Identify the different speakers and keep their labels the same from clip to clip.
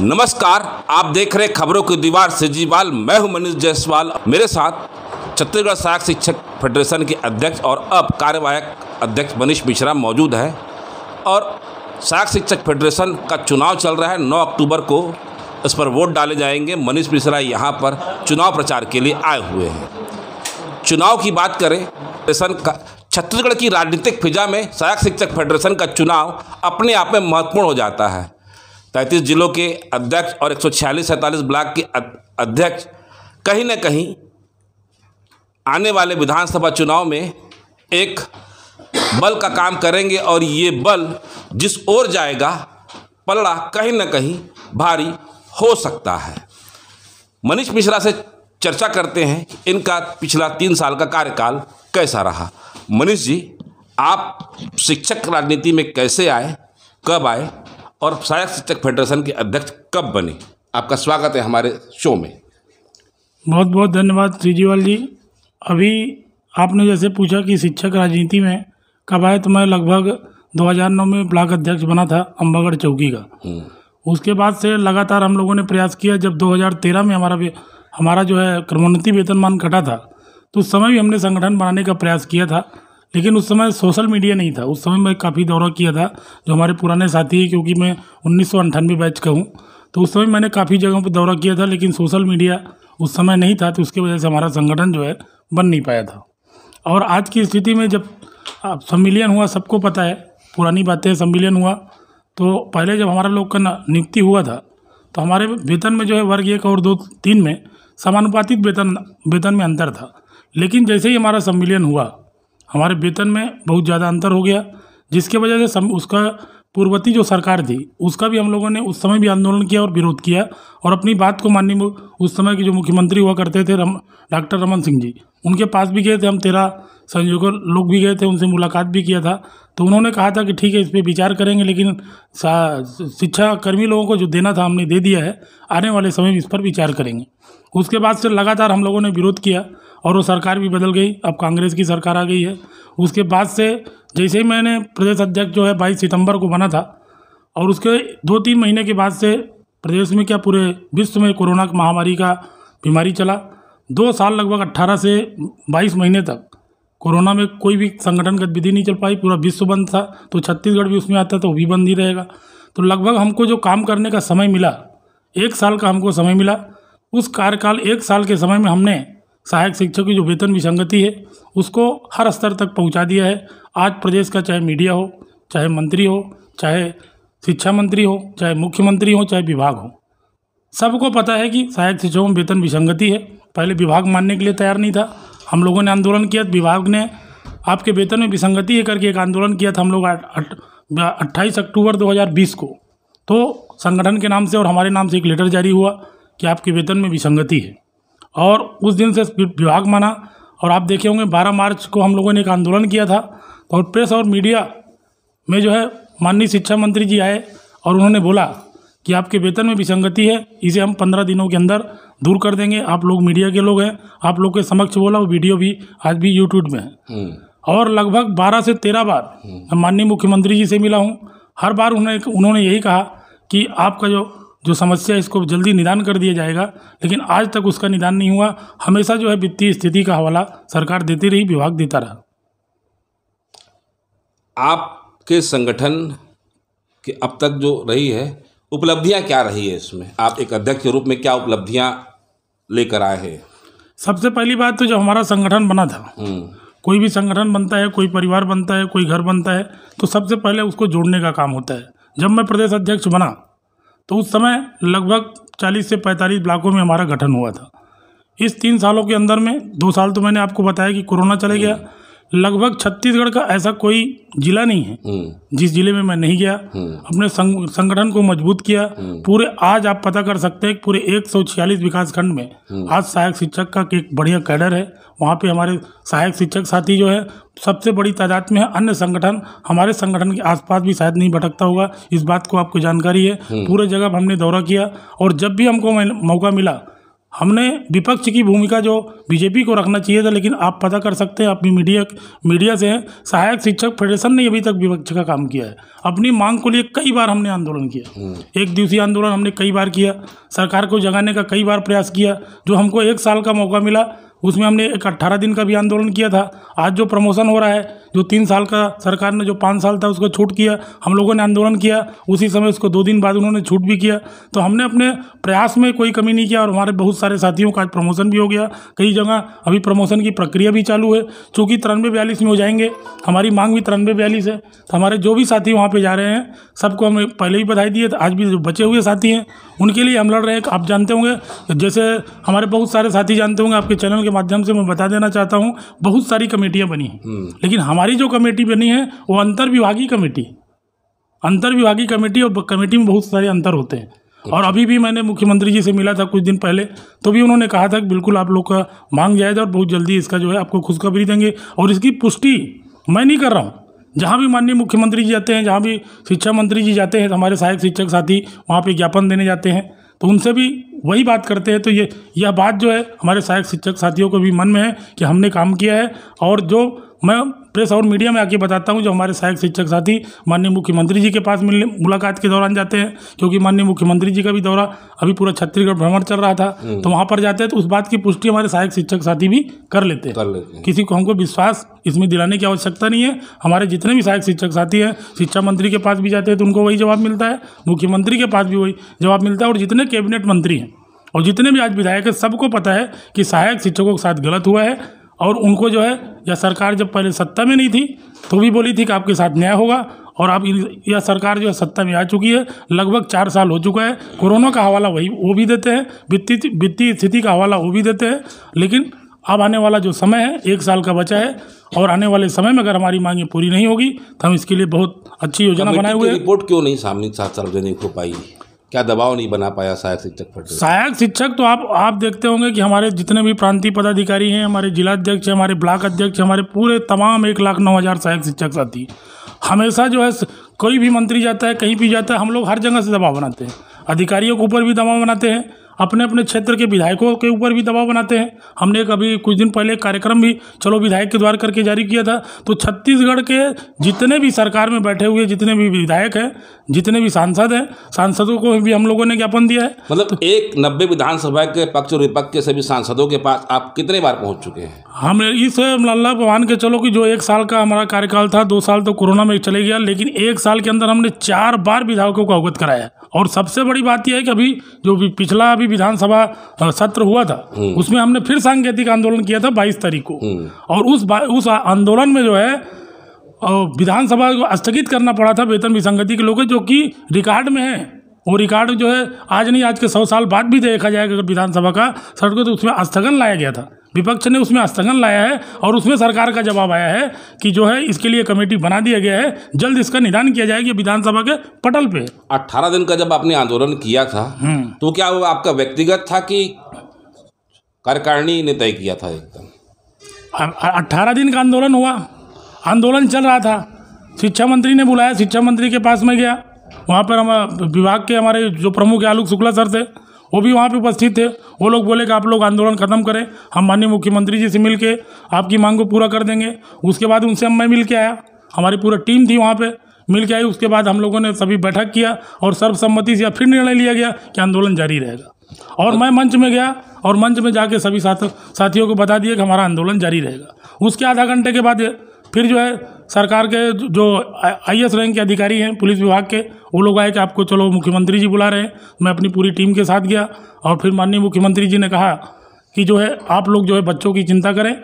Speaker 1: नमस्कार, आप देख रहे खबरों की दीवार सिजीवाल। मैं हूं मनीष जायसवाल। मेरे साथ छत्तीसगढ़ सहायक शिक्षक फेडरेशन के अध्यक्ष और अब कार्यवाहक अध्यक्ष मनीष मिश्रा मौजूद है। और सहायक शिक्षक फेडरेशन का चुनाव चल रहा है। 9 अक्टूबर को इस पर वोट डाले जाएंगे। मनीष मिश्रा यहाँ पर चुनाव प्रचार के लिए आए हुए हैं। चुनाव की बात करें, फेडरेशन का छत्तीसगढ़ की राजनीतिक फिजा में सहायक शिक्षक फेडरेशन का चुनाव अपने आप में महत्वपूर्ण हो जाता है। 33 जिलों के अध्यक्ष और 146-47 ब्लॉक के अध्यक्ष कहीं न कहीं आने वाले विधानसभा चुनाव में एक बल का काम करेंगे और ये बल जिस ओर जाएगा पलड़ा कहीं न कहीं भारी हो सकता है। मनीष मिश्रा से चर्चा करते हैं कि इनका पिछला 3 साल का कार्यकाल कैसा रहा। मनीष जी, आप शिक्षक राजनीति में कैसे आए, कब आए और सहायक शिक्षक फेडरेशन के अध्यक्ष कब बने? आपका स्वागत है हमारे शो में।
Speaker 2: बहुत बहुत धन्यवाद श्रीजीवाल जी। अभी आपने जैसे पूछा कि शिक्षक राजनीति में कब आए, तो मैं लगभग 2009 में ब्लॉक अध्यक्ष बना था अंबागढ़ चौकी का। उसके बाद से लगातार हम लोगों ने प्रयास किया। जब 2013 में हमारा जो है क्रमोन्नति वेतनमान कटा था, तो उस समय भी हमने संगठन बनाने का प्रयास किया था, लेकिन उस समय सोशल मीडिया नहीं था। उस समय मैं काफ़ी दौरा किया था, जो हमारे पुराने साथी हैं, क्योंकि मैं 1998 बैच का हूँ, तो उस समय मैंने काफ़ी जगहों पर दौरा किया था, लेकिन सोशल मीडिया उस समय नहीं था, तो उसकी वजह से हमारा संगठन जो है बन नहीं पाया था। और आज की स्थिति में जब सम्मिलन हुआ, सबको पता है पुरानी बातें, सम्मिलन हुआ तो पहले जब हमारा लोग का नियुक्ति हुआ था, तो हमारे वेतन में जो है वर्ग 1 और 2, 3 में समानुपातिक वेतन में अंतर था। लेकिन जैसे ही हमारा सम्मिलन हुआ, हमारे वेतन में बहुत ज़्यादा अंतर हो गया, जिसके वजह से उसका पूर्ववर्ती जो सरकार थी उसका भी हम लोगों ने उस समय भी आंदोलन किया और विरोध किया और अपनी बात को मानने में उस समय के जो मुख्यमंत्री हुआ करते थे डॉक्टर रमन सिंह जी, उनके पास भी गए थे। हम 13 संयोजक लोग भी गए थे, उनसे मुलाकात भी किया था। तो उन्होंने कहा था कि ठीक है, इस पर विचार करेंगे, लेकिन शिक्षा कर्मी लोगों को जो देना था हमने दे दिया है, आने वाले समय में इस पर विचार करेंगे। उसके बाद से लगातार हम लोगों ने विरोध किया और वो सरकार भी बदल गई, अब कांग्रेस की सरकार आ गई है। उसके बाद से जैसे ही मैंने प्रदेश अध्यक्ष जो है 22 सितंबर को बना था, और उसके 2-3 महीने के बाद से प्रदेश में क्या पूरे विश्व में कोरोना महामारी का बीमारी चला। 2 साल लगभग 18 से 22 महीने तक कोरोना में कोई भी संगठन गतिविधि नहीं चल पाई, पूरा विश्व बंद था। तो छत्तीसगढ़ भी उसमें आता, तो वो भी बंद ही रहेगा। तो लगभग हमको जो काम करने का समय मिला, 1 साल का हमको समय मिला। उस कार्यकाल 1 साल के समय में हमने सहायक शिक्षक की जो वेतन विसंगति है उसको हर स्तर तक पहुंचा दिया है। आज प्रदेश का चाहे मीडिया हो, चाहे मंत्री हो, चाहे शिक्षा मंत्री हो, चाहे मुख्यमंत्री हो, चाहे विभाग हो, सबको पता है कि सहायक शिक्षकों में वेतन विसंगति है। पहले विभाग मानने के लिए तैयार नहीं था, हम लोगों ने आंदोलन किया, विभाग ने आपके वेतन में विसंगति है करके एक आंदोलन किया था हम लोग 28 अक्टूबर 2020 को। तो संगठन के नाम से और हमारे नाम से एक लेटर जारी हुआ कि आपके वेतन में विसंगति है, और उस दिन से विभाग माना। और आप देखे होंगे 12 मार्च को हम लोगों ने एक आंदोलन किया था, और प्रेस और मीडिया में जो है माननीय शिक्षा मंत्री जी आए और उन्होंने बोला कि आपके वेतन में विसंगति है, इसे हम 15 दिनों के अंदर दूर कर देंगे। आप लोग मीडिया के लोग हैं, आप लोग के समक्ष बोला, वो वीडियो भी आज भी यूट्यूब में है। और लगभग 12 से 13 बार मैं माननीय मुख्यमंत्री जी से मिला हूँ। हर बार उन्होंने यही कहा कि आपका जो समस्या है इसको जल्दी निदान कर दिया जाएगा, लेकिन आज तक उसका निदान नहीं हुआ। हमेशा जो है वित्तीय स्थिति का हवाला सरकार देती रही, विभाग देता रहा।
Speaker 1: आपके संगठन के अब तक जो रही है उपलब्धियां क्या रही है इसमें? आप एक अध्यक्ष के रूप में क्या उपलब्धियां लेकर आए हैं?
Speaker 2: सबसे पहली बात तो जब हमारा संगठन बना था, कोई भी संगठन बनता है, कोई परिवार बनता है, कोई घर बनता है, तो सबसे पहले उसको जोड़ने का काम होता है। जब मैं प्रदेश अध्यक्ष बना तो उस समय लगभग 40 से 45 ब्लॉकों में हमारा गठन हुआ था। इस 3 सालों के अंदर में 2 साल तो मैंने आपको बताया कि कोरोना चले गया। लगभग छत्तीसगढ़ का ऐसा कोई जिला नहीं है जिस जिले में मैं नहीं गया। अपने संगठन को मजबूत किया। पूरे आज आप पता कर सकते हैं कि पूरे 146 विकासखंड में आज सहायक शिक्षक का एक बढ़िया कैडर है। वहाँ पे हमारे सहायक शिक्षक साथी जो है सबसे बड़ी तादाद में है। अन्य संगठन हमारे संगठन के आसपास भी शायद नहीं भटकता होगा, इस बात को आपको जानकारी है। पूरे जगह हमने दौरा किया और जब भी हमको मौका मिला हमने विपक्ष की भूमिका जो बीजेपी को रखना चाहिए था, लेकिन आप पता कर सकते हैं अपनी मीडिया से, सहायक शिक्षक फेडरेशन ने अभी तक विपक्ष का काम किया है। अपनी मांग को लिए कई बार हमने आंदोलन किया, एक दिवसीय आंदोलन हमने कई बार किया, सरकार को जगाने का कई बार प्रयास किया। जो हमको 1 साल का मौका मिला उसमें हमने एक 18 दिन का भी आंदोलन किया था। आज जो प्रमोशन हो रहा है, जो 3 साल का सरकार ने जो 5 साल था उसको छूट किया, हम लोगों ने आंदोलन किया, उसी समय उसको 2 दिन बाद उन्होंने छूट भी किया। तो हमने अपने प्रयास में कोई कमी नहीं किया और हमारे बहुत सारे साथियों का आज प्रमोशन भी हो गया। कई जगह अभी प्रमोशन की प्रक्रिया भी चालू है, चूँकि 93-42 में हो जाएंगे, हमारी मांग भी 93-42 है। तो हमारे जो भी साथी वहाँ पर जा रहे हैं सबको हमें पहले ही बधाई दिए। आज भी जो बचे हुए साथी हैं उनके लिए हम लड़ रहे हैं। आप जानते होंगे, जैसे हमारे बहुत सारे साथी जानते होंगे, आपके चैनल के माध्यम से मैं बता देना चाहता हूँ, बहुत सारी कमेटियाँ बनी हैं, लेकिन हमारी जो कमेटी बनी है वो अंतर्विभागीय कमेटी और कमेटी में बहुत सारे अंतर होते हैं। और अभी भी मैंने मुख्यमंत्री जी से मिला था कुछ दिन पहले, तो भी उन्होंने कहा था कि बिल्कुल आप लोग का मांग जायज़ और बहुत जल्दी इसका जो है आपको खुशखबरी देंगे। और इसकी पुष्टि मैं नहीं कर रहा हूँ, जहाँ भी माननीय मुख्यमंत्री जी जाते हैं, जहाँ भी शिक्षा मंत्री जी जाते हैं, तो हमारे सहायक शिक्षक साथी वहाँ पे ज्ञापन देने जाते हैं, तो उनसे भी वही बात करते हैं। तो यह बात जो है हमारे सहायक शिक्षक साथियों को भी मन में है कि हमने काम किया है। और जो मैं प्रेस और मीडिया में आके बताता हूँ, जो हमारे सहायक शिक्षक साथी माननीय मुख्यमंत्री जी के पास मुलाकात के दौरान जाते हैं, क्योंकि माननीय मुख्यमंत्री जी का भी दौरा अभी पूरा छत्तीसगढ़ भ्रमण चल रहा था, तो वहाँ पर जाते हैं, तो उस बात की पुष्टि हमारे सहायक शिक्षक साथी भी कर लेते हैं। किसी को हमको विश्वास इसमें दिलाने की आवश्यकता नहीं है। हमारे जितने भी सहायक शिक्षक साथी हैं, शिक्षा मंत्री के पास भी जाते हैं तो उनको वही जवाब मिलता है, मुख्यमंत्री के पास भी वही जवाब मिलता है, और जितने कैबिनेट मंत्री हैं और जितने भी आज विधायक हैं, सबको पता है कि सहायक शिक्षकों के साथ गलत हुआ है। और उनको जो है, या सरकार जब पहले सत्ता में नहीं थी तो भी बोली थी कि आपके साथ न्याय होगा, और अब यह सरकार जो है सत्ता में आ चुकी है, लगभग 4 साल हो चुका है। कोरोना का हवाला वो भी देते हैं, वित्तीय स्थिति का हवाला वो भी देते हैं, लेकिन अब आने वाला जो समय है 1 साल का बचा है, और आने वाले समय में अगर हमारी मांगें पूरी नहीं होगी तो हम इसके लिए बहुत अच्छी योजना बनाए हुए हैं।
Speaker 1: रिपोर्ट क्यों नहीं सार्वजनिक हो पाई? क्या दबाव नहीं बना पाया सहायक शिक्षक पर?
Speaker 2: सहायक शिक्षक तो आप देखते होंगे कि हमारे जितने भी प्रांतीय पदाधिकारी हैं, हमारे जिलाध्यक्ष, हमारे ब्लॉक अध्यक्ष, हमारे पूरे तमाम 1,09,000 सहायक शिक्षक साथी हमेशा जो है, कोई भी मंत्री जाता है, कहीं भी जाता है, हम लोग हर जगह से दबाव बनाते हैं। अधिकारियों के ऊपर भी दबाव बनाते हैं, अपने अपने क्षेत्र के विधायकों के ऊपर भी दबाव बनाते हैं। हमने अभी कुछ दिन पहले कार्यक्रम भी चलो विधायक के द्वार करके जारी किया था। तो छत्तीसगढ़ के जितने भी सरकार में बैठे हुए जितने भी विधायक हैं, जितने भी सांसद हैं, सांसदों को भी हम लोगों ने ज्ञापन दिया है।
Speaker 1: मतलब 90 विधानसभा के पक्ष और विपक्ष के सभी सांसदों के पास आप कितने बार पहुंच चुके हैं?
Speaker 2: हम इस अल्लाह मान के चलो कि जो 1 साल का हमारा कार्यकाल था, 2 साल तो कोरोना में चले गया, लेकिन 1 साल के अंदर हमने 4 बार विधायकों को अवगत कराया। और सबसे बड़ी बात यह है कि अभी जो पिछला अभी विधानसभा सत्र हुआ था, उसमें हमने फिर सांकेतिक आंदोलन किया था 22 तारीख को, और उस आंदोलन में जो है विधानसभा को स्थगित करना पड़ा था वेतन विसंगति के लोग, जो कि रिकॉर्ड में है। वो रिकॉर्ड जो है आज नहीं, आज के 100 साल बाद भी देखा जाएगा अगर विधानसभा का सत्र, तो उसमें स्थगन लाया गया था, विपक्ष ने उसमें स्थगन लाया है, और उसमें सरकार का जवाब आया है कि जो है इसके लिए कमेटी बना दिया गया है, जल्द इसका निदान किया जाएगा विधानसभा के पटल पे।
Speaker 1: 18 दिन का जब आपने आंदोलन किया था, तो क्या वो आपका व्यक्तिगत था कि कार्यकारिणी ने तय किया था? एकदम
Speaker 2: 18 दिन का आंदोलन हुआ, आंदोलन चल रहा था, शिक्षा मंत्री ने बुलाया, शिक्षा मंत्री के पास में गया, वहाँ पर हम विभाग के हमारे जो प्रमुख आलोक शुक्ला सर थे, वो भी वहाँ पे उपस्थित थे। वो लोग बोले कि आप लोग आंदोलन खत्म करें, हम माननीय मुख्यमंत्री जी से मिल के आपकी मांग को पूरा कर देंगे। उसके बाद उनसे मैं मिल के आया, हमारी पूरी टीम थी वहाँ पे, मिल के आई। उसके बाद हम लोगों ने सभी बैठक किया और सर्वसम्मति से फिर निर्णय लिया गया कि आंदोलन जारी रहेगा। और मैं मंच में गया और मंच में जाके सभी साथियों को बता दिया कि हमारा आंदोलन जारी रहेगा। उसके आधा घंटे के बाद फिर जो है सरकार के जो IAS रैंक के अधिकारी हैं पुलिस विभाग के, वो लोग आए कि आपको चलो मुख्यमंत्री जी बुला रहे हैं। मैं अपनी पूरी टीम के साथ गया और फिर माननीय मुख्यमंत्री जी ने कहा कि जो है आप लोग जो है बच्चों की चिंता करें,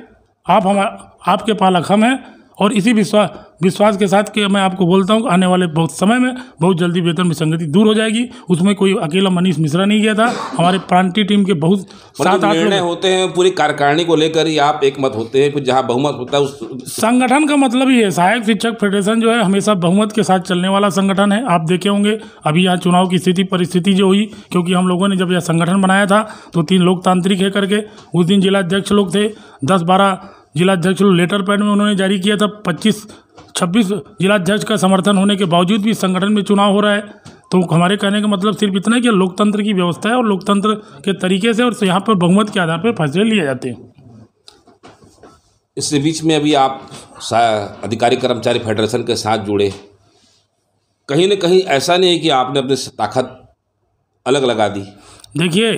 Speaker 2: आपके पालक हम हैं, और इसी विश्वास के साथ कि मैं आपको बोलता हूँ आने वाले बहुत समय में बहुत जल्दी वेतन विसंगति दूर हो जाएगी। उसमें कोई अकेला मनीष मिश्रा नहीं गया था, हमारे प्रांतीय टीम के बहुत 7-8
Speaker 1: निर्णय होते हैं पूरी कार्यकारिणी को लेकर ही आप एक मत होते हैं, फिर जहाँ बहुमत होता है उस
Speaker 2: संगठन का मतलब ही है। सहायक शिक्षक फेडरेशन जो है हमेशा बहुमत के साथ चलने वाला संगठन है। आप देखे होंगे अभी यहाँ चुनाव की परिस्थिति जो हुई, क्योंकि हम लोगों ने जब यह संगठन बनाया था तो 3 लोकतांत्रिक है करके, उस दिन जिलाध्यक्ष लोग थे, 10-12 जिलाध्यक्ष लोग लेटर पैड में उन्होंने जारी किया था। 25-26 जिलाध्यक्ष का समर्थन होने के बावजूद भी संगठन में चुनाव हो रहा है। तो हमारे कहने का मतलब सिर्फ इतना है कि लोकतंत्र की व्यवस्था है और लोकतंत्र के तरीके से और यहाँ पर बहुमत के आधार पर फैसले लिए जाते हैं।
Speaker 1: इसके बीच में अभी आप अधिकारी कर्मचारी फेडरेशन के साथ जुड़े, कहीं ना कहीं ऐसा नहीं है कि आपने अपनी ताकत अलग लगा दी?
Speaker 2: देखिए,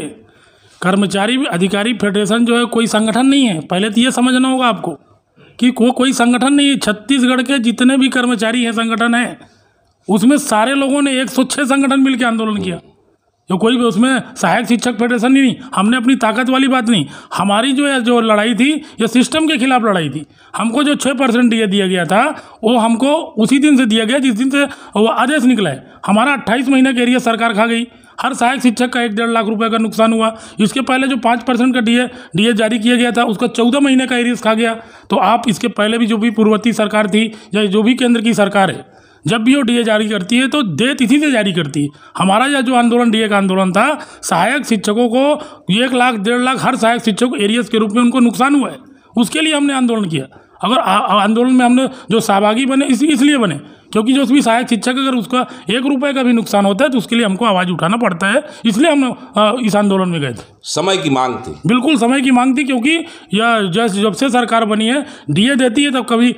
Speaker 2: कर्मचारी अधिकारी फेडरेशन जो है कोई संगठन नहीं है। पहले तो ये समझना होगा आपको कि कोई संगठन नहीं है। छत्तीसगढ़ के जितने भी कर्मचारी हैं संगठन है, उसमें सारे लोगों ने 106 संगठन मिलकर आंदोलन किया। जो कोई भी उसमें सहायक शिक्षक फेडरेशन नहीं, हमने अपनी ताकत वाली बात नहीं। हमारी जो लड़ाई थी ये सिस्टम के खिलाफ लड़ाई थी। हमको जो 6% डीए दिया गया था वो हमको उसी दिन से दिया गया जिस दिन से वो आदेश निकला है। हमारा 28 महीने के एरिया सरकार खा गई। हर सहायक शिक्षक का 1-1.5 लाख रुपए का नुकसान हुआ। इसके पहले जो 5% का डीए जारी किया गया था उसका 14 महीने का एरियस खा गया। तो आप इसके पहले भी जो भी पूर्ववर्ती सरकार थी या जो भी केंद्र की सरकार है, जब भी वो डीए जारी करती है तो डे तिथि से जारी करती है। हमारा यह जो आंदोलन डीए का आंदोलन था, सहायक शिक्षकों को 1 लाख 1.5 लाख हर सहायक शिक्षक एरियस के रूप में उनको नुकसान हुआ है, उसके लिए हमने आंदोलन किया। अगर आंदोलन में हमने जो सहभागी बने इसलिए बने क्योंकि जो भी सहायक शिक्षक अगर उसका 1 रुपये का भी नुकसान होता है तो उसके लिए हमको आवाज़ उठाना पड़ता है, इसलिए हम इस आंदोलन में गए थे।
Speaker 1: समय की मांग थी? बिल्कुल
Speaker 2: समय की मांग थी, क्योंकि यह जब से सरकार बनी है डीए देती है तब कभी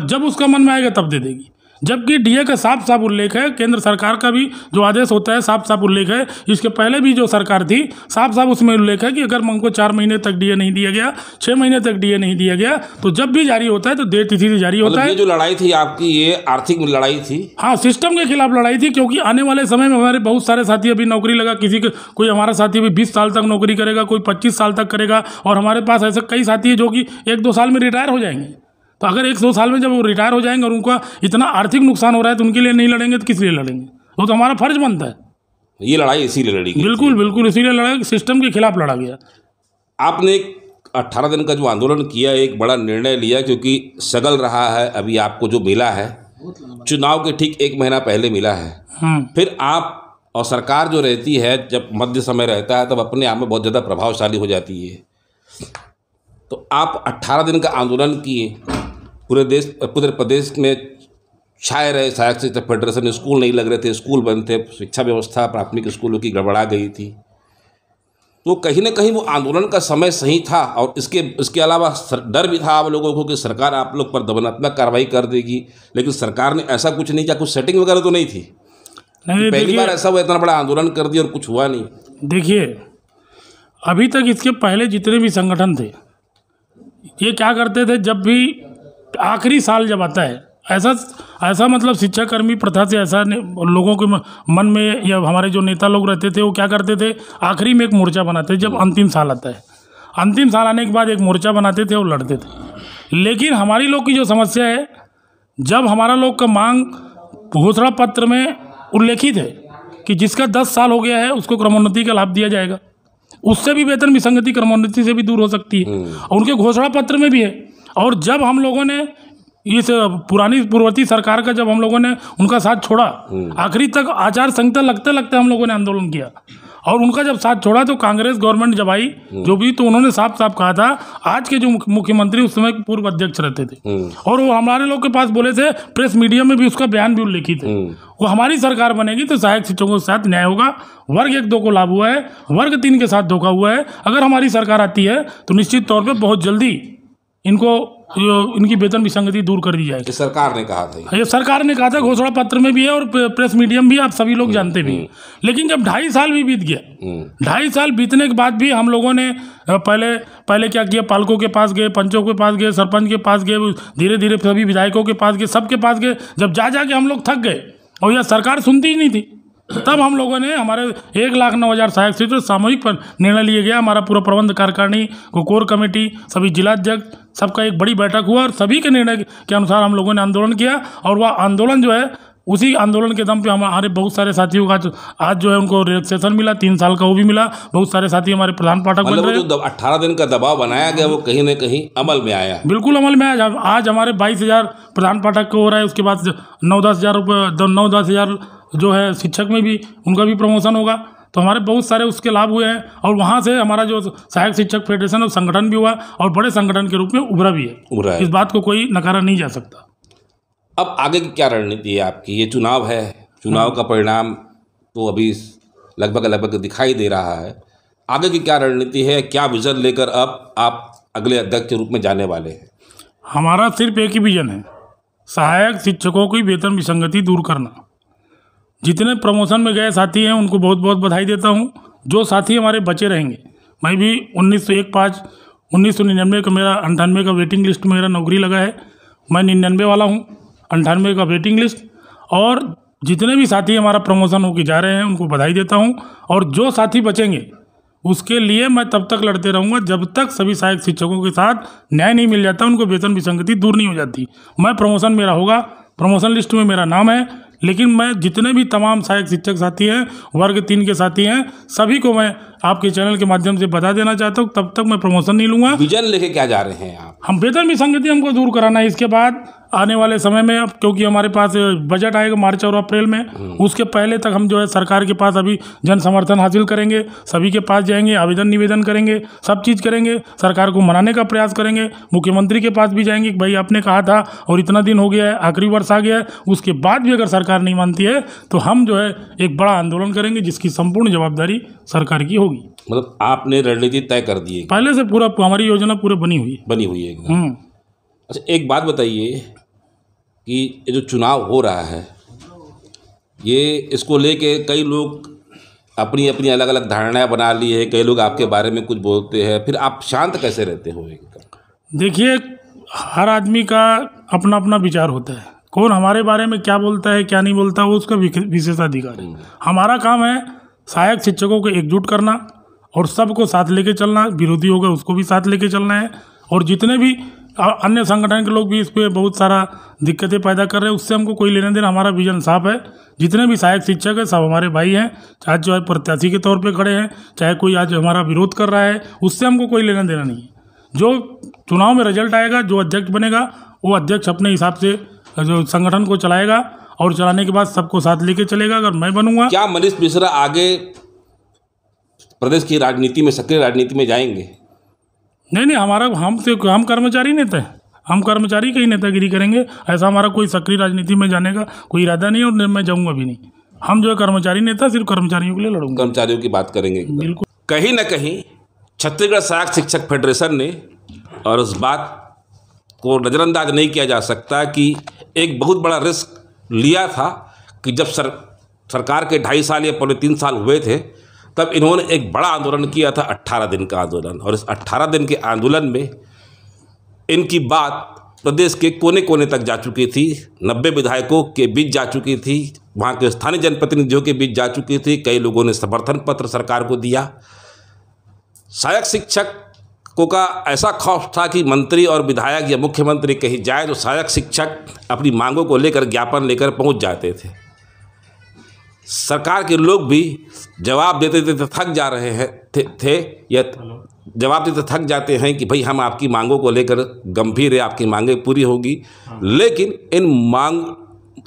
Speaker 2: जब उसका मन में आएगा तब दे देगी, जबकि डीए का साफ साफ उल्लेख है। केंद्र सरकार का भी जो आदेश होता है साफ साफ उल्लेख है। इसके पहले भी जो सरकार थी साफ साफ उसमें उल्लेख है कि अगर हमको 4 महीने तक डीए नहीं दिया गया, 6 महीने तक डीए नहीं दिया गया, तो जब भी जारी होता है तो देर तिथि से जारी होता है।
Speaker 1: ये जो लड़ाई थी आपकी, ये आर्थिक लड़ाई थी?
Speaker 2: हाँ, सिस्टम के खिलाफ लड़ाई थी, क्योंकि आने वाले समय में हमारे बहुत सारे साथी अभी नौकरी लगा, कोई हमारा साथी अभी 20 साल तक नौकरी करेगा, कोई 25 साल तक करेगा, और हमारे पास ऐसे कई साथी हैं जो कि 1-2 साल में रिटायर हो जाएंगे। तो अगर 1-2 साल में जब वो रिटायर हो जाएंगे और उनका इतना आर्थिक नुकसान हो रहा है तो उनके लिए नहीं लड़ेंगे तो किस लिए लड़ेंगे? वो तो हमारा फर्ज बनता है।
Speaker 1: ये लड़ाई इसीलिए लड़ी गई?
Speaker 2: बिल्कुल इसीलिए लड़ा, सिस्टम के खिलाफ लड़ा गया।
Speaker 1: आपने 18 दिन का जो आंदोलन किया, एक बड़ा निर्णय लिया, क्योंकि सगल रहा है अभी आपको जो मिला है, चुनाव के ठीक 1 महीना पहले मिला है। फिर आप और सरकार जो रहती है जब मध्य समय रहता है तब अपने आप में बहुत ज़्यादा प्रभावशाली हो जाती है। तो आप 18 दिन का आंदोलन किए, पूरे प्रदेश में छाए रहे सहायक शिक्षक फेडरेशन। स्कूल नहीं लग रहे थे, स्कूल बंद थे, शिक्षा व्यवस्था प्राथमिक स्कूलों की गड़बड़ा गई थी। तो कहीं ना कहीं वो आंदोलन का समय सही था, और इसके अलावा डर भी था आप लोगों को कि सरकार आप लोग पर दमनात्मक कार्रवाई कर देगी, लेकिन सरकार ने ऐसा कुछ नहीं किया। कुछ सेटिंग वगैरह तो नहीं थी? पहली बार ऐसा हुआ, इतना बड़ा आंदोलन कर दिया और कुछ हुआ नहीं।
Speaker 2: देखिए, अभी तक इसके पहले जितने भी संगठन थे ये क्या करते थे, जब भी आखिरी साल जब आता है, ऐसा मतलब शिक्षाकर्मी प्रथा से ऐसा लोगों के मन में, या हमारे जो नेता लोग रहते थे वो क्या करते थे, आखिरी में एक मोर्चा बनाते थे। जब अंतिम साल आता है, अंतिम साल आने के बाद एक मोर्चा बनाते थे और लड़ते थे। लेकिन हमारी लोग की जो समस्या है, जब हमारा लोग का मांग घोषणा पत्र में उल्लेखित है कि जिसका 10 साल हो गया है उसको क्रमोन्नति का लाभ दिया जाएगा, उससे भी वेतन विसंगति क्रमोन्नति से भी दूर हो सकती है, और उनके घोषणा पत्र में भी है। और जब हम लोगों ने इस पूर्ववर्ती सरकार का, जब हम लोगों ने उनका साथ छोड़ा, आखिरी तक आचार संहिता लगते हम लोगों ने आंदोलन किया, और उनका जब साथ छोड़ा तो कांग्रेस गवर्नमेंट जब आई जो भी, तो उन्होंने साफ साफ कहा था, आज के जो मुख्यमंत्री उस समय पूर्व अध्यक्ष रहते थे, और वो हमारे लोग के पास बोले थे, प्रेस मीडिया में भी उसका बयान भी उल्लेखित है, वो हमारी सरकार बनेगी तो सहायक शिक्षकों के साथ न्याय होगा। वर्ग 1-2 को लाभ हुआ है, वर्ग 3 के साथ धोखा हुआ है। अगर हमारी सरकार आती है तो निश्चित तौर पर बहुत जल्दी इनकी वेतन विसंगति दूर कर दी जाएगी।
Speaker 1: सरकार ने कहा था, ये
Speaker 2: सरकार ने कहा था, घोषणा पत्र में भी है और प्रेस मीडियम भी, आप सभी लोग जानते भी। लेकिन जब 2.5 साल भी बीत गया, 2.5 साल बीतने के बाद भी हम लोगों ने पहले क्या किया, पालकों के पास गए, पंचों के पास गए, सरपंच के पास गए, धीरे धीरे सभी विधायकों के पास गए, सबके पास गए। जब जाके हम लोग थक गए और यह सरकार सुनती ही नहीं थी, तब हम लोगों ने हमारे 1,09,000 सहायक शिक्षक सामूहिक पर निर्णय लिया गया। हमारा पूरा प्रबंध कार्यकारिणी को कोर कमेटी, सभी जिलाध्यक्ष, सबका एक बड़ी बैठक हुआ, और सभी के निर्णय के अनुसार हम लोगों ने आंदोलन किया। और वह आंदोलन जो है, उसी आंदोलन के दम पे हमारे बहुत सारे साथियों का आज जो है उनको रिलैक्सेशन मिला, 3 साल का वो भी मिला। बहुत सारे साथी हमारे प्रधान पाठक बन रहे हैं।
Speaker 1: जो 18 दिन का दबाव बनाया गया वो कहीं ना कहीं अमल में आया।
Speaker 2: बिल्कुल अमल में आया। आज हमारे 22,000 प्रधान पाठक को हो रहा है, उसके बाद 9-10 हज़ार रुपये, 9-10 हज़ार जो है शिक्षक में भी, उनका भी प्रमोशन होगा। तो हमारे बहुत सारे उसके लाभ हुए हैं, और वहाँ से हमारा जो सहायक शिक्षक फेडरेशन और संगठन भी हुआ, और बड़े संगठन के रूप में उभरा भी है। इस बात को कोई नकारा नहीं जा सकता।
Speaker 1: अब आगे की क्या रणनीति है आपकी? ये चुनाव है, चुनाव का परिणाम तो अभी लगभग दिखाई दे रहा है। आगे की क्या रणनीति है, क्या विजन लेकर अब आप अगले अध्यक्ष के रूप में जाने वाले हैं?
Speaker 2: हमारा सिर्फ एक ही विजन है, सहायक शिक्षकों की वेतन विसंगति दूर करना। जितने प्रमोशन में गए साथी हैं उनको बहुत बहुत बधाई देता हूँ। जो साथी हमारे बचे रहेंगे, मैं भी 1999 का मेरा 98 का वेटिंग लिस्ट में मेरा नौकरी लगा है, मैं 99 वाला हूँ, 98 का वेटिंग लिस्ट। और जितने भी साथी हमारा प्रमोशन होके जा रहे हैं उनको बधाई देता हूँ। और जो साथी बचेंगे उसके लिए मैं तब तक लड़ते रहूँगा जब तक सभी सहायक शिक्षकों के साथ न्याय नहीं मिल जाता, उनको वेतन विसंगति दूर नहीं हो जाती। मैं प्रमोशन मेरा होगा, प्रमोशन लिस्ट में मेरा नाम है, लेकिन मैं जितने भी तमाम सहायक शिक्षक साथी हैं, वर्ग 3 के साथी हैं, सभी को मैं आपके चैनल के माध्यम से बता देना चाहता हूँ, तब तक मैं प्रमोशन नहीं लूँगा।
Speaker 1: विजन लेके क्या जा रहे हैं आप?
Speaker 2: हम वेतन विसंगति हमको दूर कराना है। इसके बाद आने वाले समय में, अब क्योंकि हमारे पास बजट आएगा मार्च और अप्रैल में, उसके पहले तक हम जो है सरकार के पास अभी जन समर्थन हासिल करेंगे, सभी के पास जाएंगे, आवेदन निवेदन करेंगे, सब चीज़ करेंगे, सरकार को मनाने का प्रयास करेंगे। मुख्यमंत्री के पास भी जाएंगे कि भाई आपने कहा था और इतना दिन हो गया है, आखिरी वर्ष आ गया है, उसके बाद भी अगर सरकार नहीं मानती है तो हम जो है एक बड़ा आंदोलन करेंगे जिसकी संपूर्ण जवाबदारी सरकार की होगी।
Speaker 1: मतलब आपने रणनीति तय कर दी है
Speaker 2: पहले से, पूरा हमारी योजना पूरी बनी हुई है
Speaker 1: एकदम। अच्छा, एक बात बताइए कि ये जो चुनाव हो रहा है, ये इसको लेके कई लोग अपनी अपनी अलग अलग धारणाएं बना ली है, कई लोग आपके बारे में कुछ बोलते हैं, फिर आप शांत कैसे रहते हो?
Speaker 2: देखिए, हर आदमी का अपना अपना विचार होता है, कौन हमारे बारे में क्या बोलता है क्या नहीं बोलता वो उसका विशेषाधिकार है। हमारा काम है सहायक शिक्षकों को एकजुट करना और सबको साथ लेके चलना, विरोधी होगा उसको भी साथ लेके चलना है। और जितने भी अन्य संगठन के लोग भी इस पर बहुत सारा दिक्कतें पैदा कर रहे हैं, उससे हमको कोई लेना देना, हमारा विजन साफ है। जितने भी सहायक शिक्षक हैं सब हमारे भाई हैं, चाहे जो है प्रत्याशी के तौर पे खड़े हैं, चाहे कोई आज हमारा विरोध कर रहा है, उससे हमको कोई लेना देना नहीं है। जो चुनाव में रिजल्ट आएगा, जो अध्यक्ष बनेगा वो अध्यक्ष अपने हिसाब से जो संगठन को चलाएगा और चलाने के बाद सबको साथ लेके चलेगा। अगर मैं बनूंगा,
Speaker 1: क्या मनीष मिश्रा आगे प्रदेश की राजनीति में, सक्रिय राजनीति में जाएंगे?
Speaker 2: नहीं, हम कर्मचारी नेता हैं, हम कर्मचारी की ही नेतागिरी करेंगे। ऐसा हमारा कोई सक्रिय राजनीति में जाने का कोई इरादा नहीं है और मैं जाऊंगा भी नहीं। हम जो है कर्मचारी नेता, सिर्फ कर्मचारियों के लिए लड़ूंगा।
Speaker 1: कर्मचारियों की बात करेंगे
Speaker 2: बिल्कुल।
Speaker 1: कहीं ना कहीं छत्तीसगढ़ सहायक शिक्षक फेडरेशन ने, और उस बात को नज़रअंदाज नहीं किया जा सकता कि एक बहुत बड़ा रिस्क लिया था कि जब सरकार के 2.5 साल या पौने 3 साल हुए थे, तब इन्होंने एक बड़ा आंदोलन किया था, 18 दिन का आंदोलन। और इस 18 दिन के आंदोलन में इनकी बात प्रदेश के कोने कोने तक जा चुकी थी, 90 विधायकों के बीच जा चुकी थी, वहाँ के स्थानीय जनप्रतिनिधियों के बीच जा चुकी थी। कई लोगों ने समर्थन पत्र सरकार को दिया। सहायक शिक्षकों का ऐसा खौफ था कि मंत्री और विधायक या मुख्यमंत्री कहीं जाए तो सहायक शिक्षक अपनी मांगों को लेकर ज्ञापन लेकर पहुँच जाते थे। सरकार के लोग भी जवाब देते देते थक जा रहे हैं थे या जवाब देते थक जाते हैं कि भाई हम आपकी मांगों को लेकर गंभीर है, आपकी मांगें पूरी होगी। लेकिन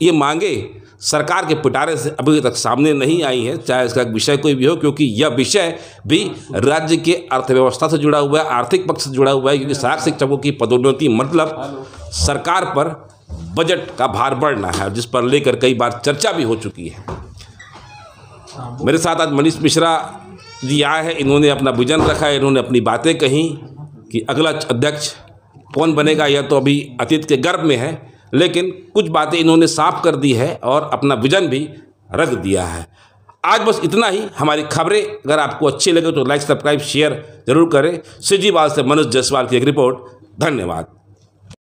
Speaker 1: ये मांगे सरकार के पिटारे से अभी तक सामने नहीं आई है, चाहे इसका विषय कोई भी हो, क्योंकि यह विषय भी राज्य के अर्थव्यवस्था से जुड़ा हुआ है, आर्थिक पक्ष से जुड़ा हुआ है। क्योंकि सहायक शिक्षकों की पदोन्नति मतलब सरकार पर बजट का भार बढ़ना है, जिस पर लेकर कई बार चर्चा भी हो चुकी है। मेरे साथ आज मनीष मिश्रा जी आए हैं, इन्होंने अपना विजन रखा है, इन्होंने अपनी बातें कही कि अगला अध्यक्ष कौन बनेगा यह तो अभी अतीत के गर्भ में है, लेकिन कुछ बातें इन्होंने साफ कर दी है और अपना विजन भी रख दिया है। आज बस इतना ही। हमारी खबरें अगर आपको अच्छी लगे तो लाइक, सब्सक्राइब, शेयर जरूर करें। सीजीवाल से मनोज जायसवाल की एक रिपोर्ट। धन्यवाद।